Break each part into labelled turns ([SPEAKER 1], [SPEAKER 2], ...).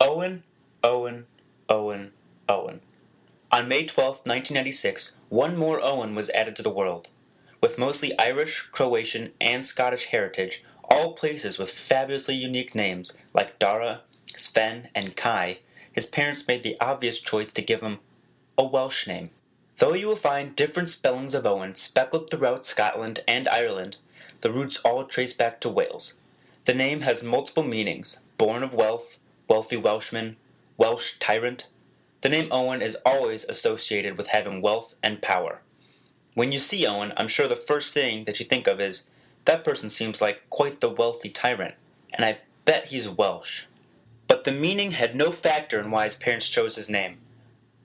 [SPEAKER 1] Owen, Owen, Owen, Owen. On May 12, 1996, one more Owen was added to the world. With mostly Irish, Croatian, and Scottish heritage, all places with fabulously unique names like Dara, Sven, and Kai, his parents made the obvious choice to give him a Welsh name. Though you will find different spellings of Owen speckled throughout Scotland and Ireland, the roots all trace back to Wales. The name has multiple meanings: born of wealth, wealthy Welshman, Welsh tyrant. The name Owen is always associated with having wealth and power. When you see Owen, I'm sure the first thing that you think of is, that person seems like quite the wealthy tyrant, and I bet he's Welsh. But the meaning had no factor in why his parents chose his name.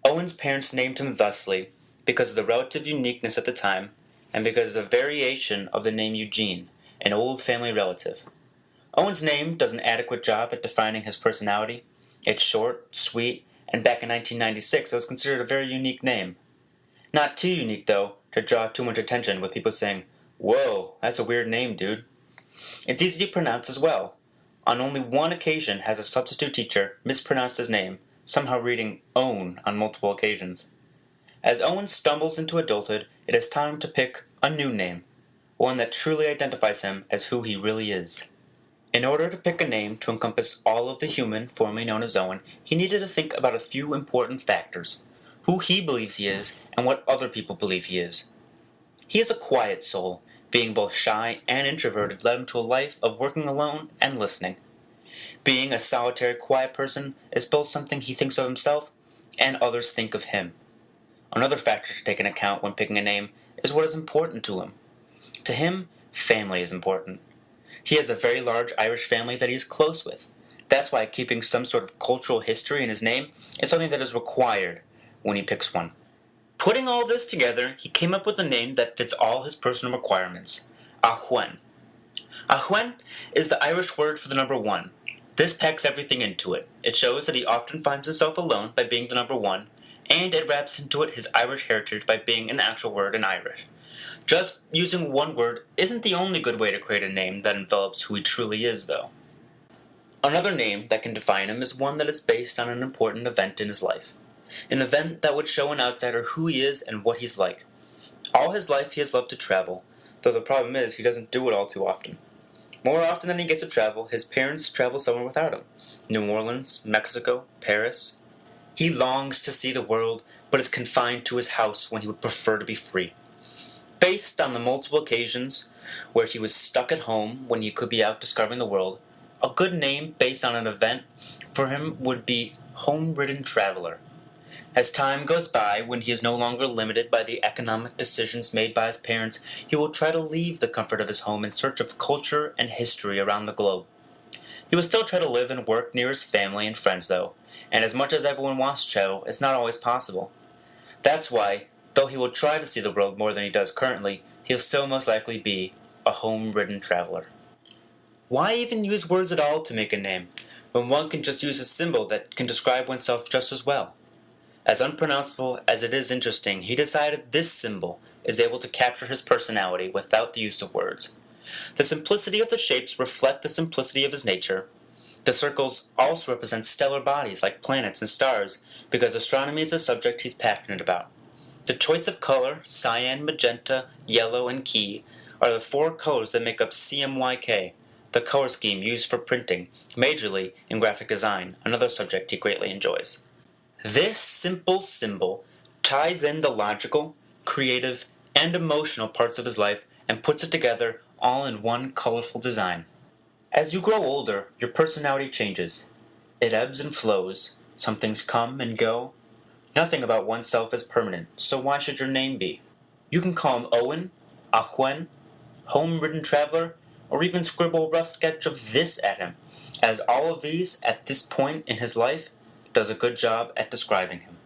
[SPEAKER 1] Owen's parents named him thusly because of the relative uniqueness at the time, and because of a variation of the name Eugene, an old family relative. Owen's name does an adequate job at defining his personality. It's short, sweet, and back in 1996 it was considered a very unique name. Not too unique, though, to draw too much attention with people saying, "Whoa, that's a weird name, dude." It's easy to pronounce as well. On only one occasion has a substitute teacher mispronounced his name, somehow reading Owen on multiple occasions. As Owen stumbles into adulthood, it is time to pick a new name, one that truly identifies him as who he really is. In order to pick a name to encompass all of the human formerly known as Owen, he needed to think about a few important factors: who he believes he is, and what other people believe he is. He is a quiet soul. Being both shy and introverted led him to a life of working alone and listening. Being a solitary, quiet person is both something he thinks of himself and others think of him. Another factor to take into account when picking a name is what is important to him. To him, family is important. He has a very large Irish family that he is close with. That's why keeping some sort of cultural history in his name is something that is required when he picks one. Putting all this together, he came up with a name that fits all his personal requirements: Ahwen. Ahwen is the Irish word for the number one. This packs everything into it. It shows that he often finds himself alone by being the number one, and it wraps into it his Irish heritage by being an actual word in Irish. Just using one word isn't the only good way to create a name that envelops who he truly is, though. Another name that can define him is one that is based on an important event in his life. An event that would show an outsider who he is and what he's like. All his life he has loved to travel, though the problem is he doesn't do it all too often. More often than he gets to travel, his parents travel somewhere without him. New Orleans, Mexico, Paris. He longs to see the world, but is confined to his house when he would prefer to be free. Based on the multiple occasions where he was stuck at home when he could be out discovering the world, a good name based on an event for him would be Home-Ridden Traveler. As time goes by, when he is no longer limited by the economic decisions made by his parents, he will try to leave the comfort of his home in search of culture and history around the globe. He will still try to live and work near his family and friends, though, and as much as everyone wants to travel, it's not always possible. That's why, though he will try to see the world more than he does currently, he'll still most likely be a home-ridden traveler. Why even use words at all to make a name, when one can just use a symbol that can describe oneself just as well? As unpronounceable as it is interesting, he decided this symbol is able to capture his personality without the use of words. The simplicity of the shapes reflect the simplicity of his nature. The circles also represent stellar bodies like planets and stars, because astronomy is a subject he's passionate about. The choice of color, cyan, magenta, yellow, and key, are the four colors that make up CMYK, the color scheme used for printing, majorly in graphic design, another subject he greatly enjoys. This simple symbol ties in the logical, creative, and emotional parts of his life and puts it together all in one colorful design. As you grow older, your personality changes. It ebbs and flows. Some things come and go. Nothing about oneself is permanent, so why should your name be? You can call him Owen, Ahwen, Home-Ridden Traveler, or even scribble a rough sketch of this at him, as all of these, at this point in his life, does a good job at describing him.